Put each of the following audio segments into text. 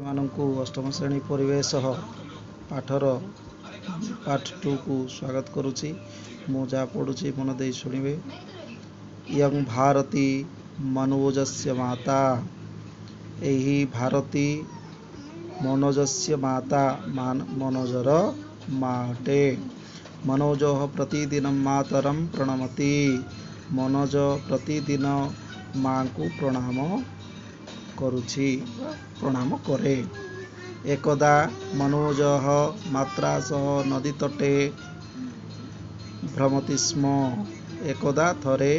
ଆପଣମାନଙ୍କୁ ଅଷ୍ଟମ ଶ୍ରେଣୀ ପରିବେଶ ପାଠର ପାର୍ଟ 2 କୁ ସ୍ୱାଗତ କରୁଛି। ମୁଁ ଯାହା ପଢ଼ୁଛି ମନ ଦେଇ ଶୁଣିବେ। ଇୟଂ ଭାରତୀ ମନୋଜସ୍ୟ ମାତା, ଏହି ଭାରତୀ ମନୋଜସ୍ୟ ମାତା, ମନୋଜର ମାଟେ। ମନୋଜ ପ୍ରତିଦିନ ମାତରಂ ପ୍ರಣମତି, ମନୋଜ ପ୍ରତିଦିନ ମାଙ୍କୁ ପ୍ରଣାମ କରୁଛି, ପ୍ରଣାମ କରେ। ଏକଦା ମନୋଜ ମାତ୍ରା ସହ ନଦୀ ତଟେ ଭ୍ରମତି ସ୍ମ, ଏକଦା ଥରେ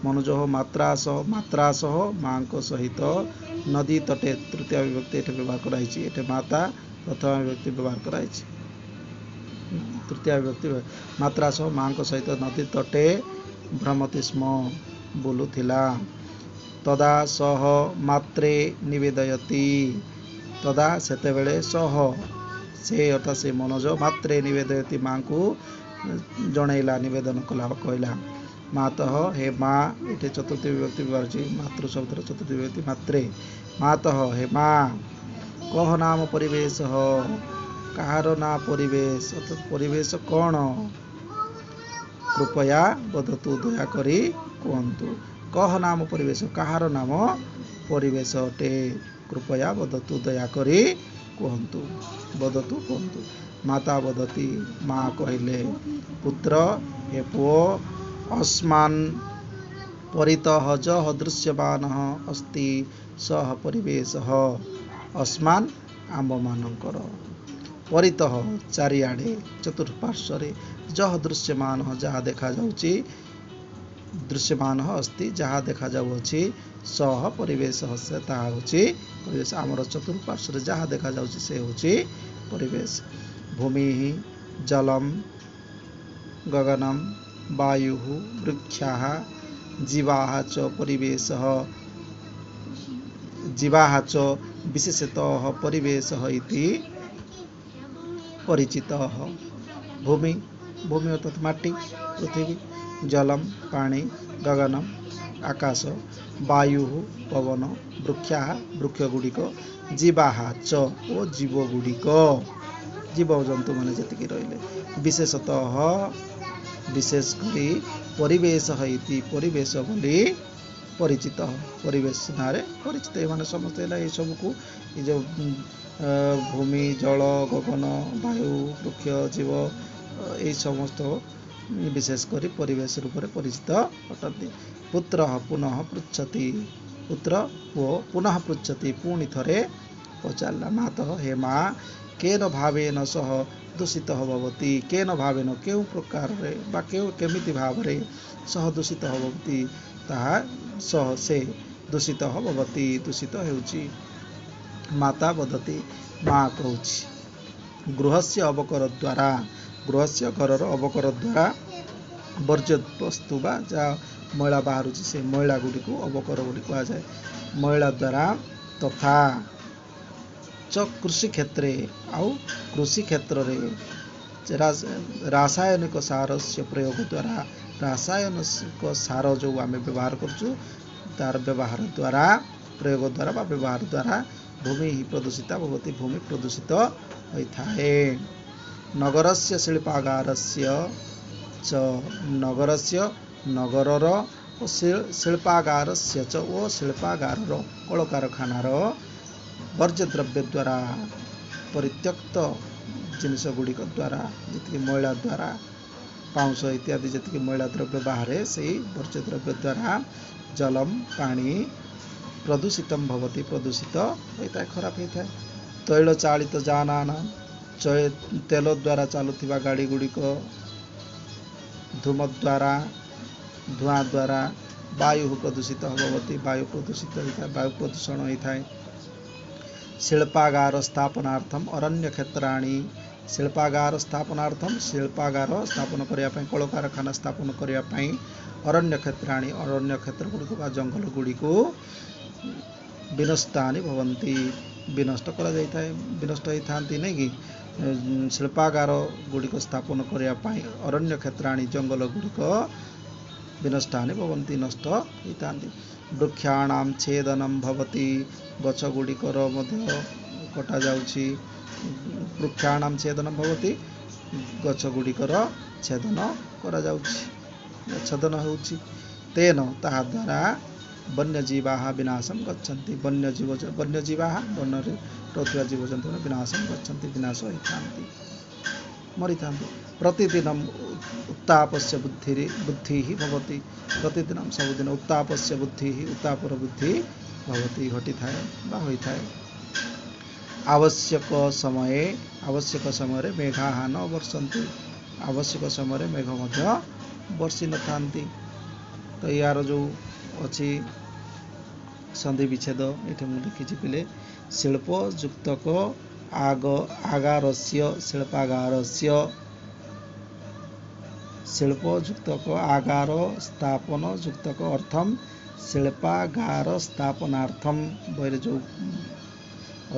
ମନୋଜ ମାତ୍ରା ସହ ମାଙ୍କ ସହିତ ନଦୀ ତଟେ, ତୃତୀୟ ବିଭକ୍ତି ଏଠି ବ୍ୟବହାର କରାଯାଇଛି। ଏଠି ମାତା ପ୍ରଥମ ବିଭକ୍ତି ବ୍ୟବହାର କରାଯାଇଛି। ତୃତୀୟ ବିଭକ୍ତି ମାତ୍ରା ସହ ମାଙ୍କ ସହିତ ନଦୀ ତଟେ ଭ୍ରମତି ସ୍ମ, ବୁଲୁଥିଲା। ତଦା ସହ ମାତ୍ରେ ନିବେଦୟତି, ତଦା ସେତେବେଳେ, ସହ ସେ ଅର୍ଥାତ୍ ସେ ମନୋଜ, ମାତ୍ରେ ନିବେଦୟତି ମାଙ୍କୁ ଜଣେଇଲା, ନିବେଦନ କଲା, କହିଲା। ମାତଃ ହେ ମା, ଏଠି ଚତୁର୍ଥୀ ବିଭକ୍ତି ବ୍ୟବହାର ଅଛି। ମାତୃ ଶବ୍ଦର ଚତୁର୍ଥୀ ବିଭକ୍ତି ମାତ୍ରେ। ମାତଃ ହେ ମା, କହ ନାମ ପରିବେଶ, କାହାର ନା ପରିବେଶ, ଅର୍ଥାତ୍ ପରିବେଶ କ'ଣ? କୃପୟା ବଦତୁ, ଦୟାକରି କୁହନ୍ତୁ। କହ ନାମ ପରିବେଶ, କାହାର ନାମ ପରିବେଶ ଅଟେ। କୃପୟା ବଦତୁ, ଦୟାକରି କୁହନ୍ତୁ। ବଦତୁ, କୁହନ୍ତୁ। ମାତା ବଦତି, ମା କହିଲେ। ପୁତ୍ର, ହେ ପୁଅ। ଅସ୍ମାନ୍ ପରିତଃ ଯଃ ଦୃଶ୍ୟମାନଃ ଅସ୍ତି ସଃ ପରିବେଶଃ, ଅସ୍ମାନ୍ ଆମ୍ଭମାନଙ୍କର, ପରିତଃ ଚାରିଆଡ଼େ, ଚତୁଃପାର୍ଶ୍ୱରେ, ଯଃ ଦୃଶ୍ୟମାନଃ ଯାହା ଦେଖାଯାଉଛି, ଦୃଶ୍ୟମାନଃ ଅସ୍ତି ଯାହା ଦେଖାଯାଉଅଛି, ସଃ ପରିବେଶଃ ସେ ତାହା ହେଉଛି ପରିବେଶ। ଆମର ଚତୁଃପାର୍ଶ୍ୱରେ ଯାହା ଦେଖାଯାଉଛି ସେ ହେଉଛି ପରିବେଶ। ଭୂମି ଜଲମ୍ ଗଗନମ୍ ବାୟୁଃ ବୃକ୍ଷାଃ ଜୀବାଃ च ପରିବେଶଃ, ଜୀବାଃ च ବିଶେଷତଃ ପରିବେଶଃ ଇତି ପରିଚିତଃ। ଭୂମି, ଭୂମି ଅର୍ଥାତ୍ ମାଟି, ପୃଥିବୀ। ଜଲମ୍ ପାଣି, ଗଗନମ୍ ଆକାଶ, ବାୟୁଃ ପବନ, ବୃକ୍ଷାଃ ବୃକ୍ଷ ଗୁଡ଼ିକ, ଜୀବାଃ च ଓ ଜୀବ ଗୁଡ଼ିକ, ଜୀବଜନ୍ତୁମାନେ ଯେତିକି ରହିଲେ, ବିଶେଷତଃ ବିଶେଷ କରି, ପରିବେଶଃ ଇତି ପରିବେଶ ବୋଲି ପରିଚିତ, ପରିବେଶ ନାଁରେ ପରିଚିତ। ଏମାନେ ସମସ୍ତେ ହେଲା ଏସବୁକୁ, ଏ ଯେଉଁ ଭୂମି, ଜଳ, ଗଗନ, ବାୟୁ, ବୃକ୍ଷ, ଜୀବ, ଏଇ ସମସ୍ତ ବିଶେଷ କରି ପରିବେଶ ରୂପରେ ପରିଚିତ ଅଟନ୍ତି। ପୁତ୍ର ପୁନଃ ପୃଚ୍ଛତି, ପୁତ୍ର ପୁଅ, ପୁନଃ ପୃଚ୍ଛତି ପୁଣି ଥରେ ପଚାରିଲା। ମାତଃ ହେ ମା, କେନ ଭାବେନ ସହ ଦୂଷିତଃ ଭବତି, କେନ ଭାବେନ କେଉଁ ପ୍ରକାରରେ ବା କେମିତି ଭାବରେ, ସହ ଦୂଷିତ ଭବତି ତାହା, ସହ ସେ, ଦୂଷିତଃ ଭବତି ଦୂଷିତ ହେଉଛି। ମାତା ବଦତି, ମା କହୁଛି। ଗୃହସ୍ୟ ଅବକର ଦ୍ୱାରା, ଗୃହସ୍ୟ ଘରର ଅବକର ଦ୍ୱାରା, ବର୍ଜ୍ୟ ବସ୍ତୁ ବା ଯାହା ମଇଳା ବାହାରୁଛି ସେ ମଇଳା ଗୁଡ଼ିକୁ ଅବକର ବୋଲି କୁହାଯାଏ। ମଇଳା ଦ୍ୱାରା, ତଥା ଚ କୃଷି କ୍ଷେତ୍ରେ, ଆଉ କୃଷି କ୍ଷେତ୍ରରେ, ରାସାୟନିକ ସାରସ୍ୟ ପ୍ରୟୋଗ ଦ୍ୱାରା, ରାସାୟନିକ ସାର ଯେଉଁ ଆମେ ବ୍ୟବହାର କରୁଛୁ ତାର ବ୍ୟବହାର ଦ୍ୱାରା, ପ୍ରୟୋଗ ଦ୍ୱାରା ବା ବ୍ୟବହାର ଦ୍ୱାରା, ଭୂମି ପ୍ରଦୂଷିତା ଭବତି ଭୂମି ପ୍ରଦୂଷିତ ହୋଇଥାଏ। ନଗରସ୍ୟ ଶିଳ୍ପାଗାରସ୍ୟ च, ନଗରସ୍ୟ ନଗରର, ଓ ଶିଳ୍ପାଗାରସ୍ୟ च ଓ ଶିଳ୍ପାଗାରର କଳକାରଖାନାର, ବର୍ଜ୍ୟଦ୍ରବ୍ୟ ଦ୍ୱାରା, ପରିତ୍ୟକ୍ତ ଜିନିଷ ଗୁଡ଼ିକ ଦ୍ୱାରା, ଯେତିକି ମଇଳା ଦ୍ୱାରା, ପାଉଁଶ ଇତ୍ୟାଦି ଯେତିକି ମଇଳା ଦ୍ରବ୍ୟ ବାହାରେ ସେଇ ବର୍ଜ୍ୟଦ୍ରବ୍ୟ ଦ୍ୱାରା, ଜଲମ୍ ପାଣି, ପ୍ରଦୂଷିତମ୍ ଭବତି ପ୍ରଦୂଷିତ ହୋଇଥାଏ, ଖରାପ ହୋଇଥାଏ। ତୈଳ ଚାଳିତ ଯାନାନାଂ, ତେଲ ଦ୍ୱାରା ଚାଲୁଥିବା ଗାଡ଼ି ଗୁଡ଼ିକ, ଧୂମ ଦ୍ୱାରା, ଧୂଆଁ ଦ୍ୱାରା, ବାୟୁ ପ୍ରଦୂଷିତ ଭବତି ବାୟୁ ପ୍ରଦୂଷିତ ହୋଇଥାଏ, ବାୟୁ ପ୍ରଦୂଷଣ ହୋଇଥାଏ। ଶିଳ୍ପାଗାର ସ୍ଥାପନାର୍ଥମ୍ ଅରଣ୍ୟ କ୍ଷେତ୍ରାଣି, ଶିଳ୍ପାଗାର ସ୍ଥାପନାର୍ଥମ୍, ଶିଳ୍ପାଗାର ସ୍ଥାପନ କରିବା ପାଇଁ, କଳକାରଖାନା ସ୍ଥାପନ କରିବା ପାଇଁ, ଅରଣ୍ୟ କ୍ଷେତ୍ରାଣି ଅରଣ୍ୟ କ୍ଷେତ୍ର ଗୁଡ଼ିକୁ ବା ଜଙ୍ଗଲ ଗୁଡ଼ିକୁ, ବିନଷ୍ଟାନି ଭବନ୍ତି ବିନଷ୍ଟ କରାଯାଇଥାଏ, ବିନଷ୍ଟ ହୋଇଥାନ୍ତି ନାଇଁ କି। ଶିଳ୍ପାଗାର ଗୁଡ଼ିକ ସ୍ଥାପନ କରିବା ପାଇଁ ଅରଣ୍ୟ କ୍ଷେତ୍ରାଣି ଜଙ୍ଗଲ ଗୁଡ଼ିକ ବିନଷ୍ଟାନି ଭବନ୍ତି ନଷ୍ଟ ହୋଇଥାନ୍ତି। ବୃକ୍ଷାଣାମ୍ ଛେଦନମ୍ ଭବତି, ଗଛ ଗୁଡ଼ିକର ମଧ୍ୟ कटा जाउछि वृक्षाणाम छेदनम भवति गछ गुड़िकर छेदन करा जाउछि छेदन होउछि तेन ताहा द्वारा वन्यजीवाः विनाशम गच्छन्ति वन्यजीवाः वनरे रहुଥିବା जीवजन्तु विनाशम गच्छन्ति विनाश होइथान्ति मरिथान्ति प्रतिदिनम उत्तापस्य बुद्धिः भवति प्रतिदिनम सबुदिन उत्तापस्य बुद्धिः उत्तापर बुद्धि भवति घटिथाय बा होइथाय आवश्यक समय मेघाः न वर्षन्ति आवश्यक समय मेघ मध्य वर्षि न थान्ति तो यार जो अच्छी संधि विच्छेद ये मुझे लिखी पिले शिल्प युक्तक आगारस्य शिल्पागारस्य शिल्प युक्तक आगार स्थापन युक्तक अर्थम शिल्पागार स्थापनार्थम बहरे जो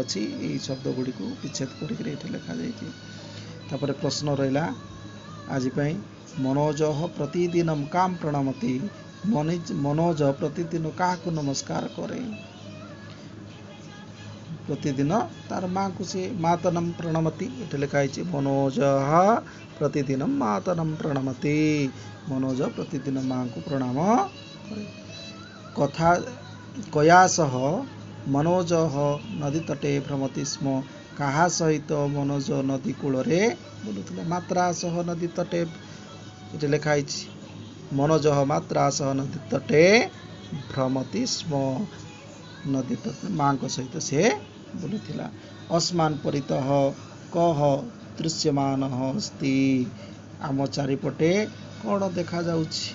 अच्छी यही शब्द गुड़ी को विच्छेद कर लिखा जापर प्रश्न रहा आज मनोज प्रतिदिन काम प्रणमति मनोज प्रतिदिन क्या नमस्कार करे प्रतिदिन तार माँ को से मातनम प्रणमति ये लिखाई मनोज प्रतिदिन मातनम प्रणमति मनोज प्रतिदिन माँ को प्रणाम करे कथा कया सह मनोज नदी तटे भ्रमति स्म कहा सहित मनोज नदी कूल बुलुथिले मात्रा सह नदी तटे ये लिखाई मनोज मात्रा सह नदी तटे भ्रमति स्म नदी तटे माँ सहित से बुलुथिला अस्मान परितः कह दृश्यमान अस्ति आम चारिपटे कौन देखा जाउछि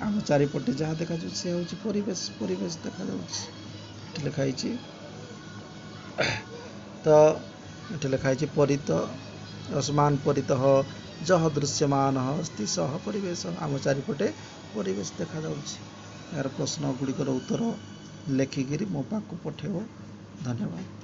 आम चारिपटे जहाँ देखा से हूँ परिवेश परिवेश देखा जाउछि लिखाई तो ये लिखाई परित अस्मान परितः जह दृश्यमान अस्ति सह परिवेश आम चारिपटे परिवेश देखा जाउछि यार प्रश्न गुड़िकर उत्तर लेखिकी मो पाखु पठेब धन्यवाद।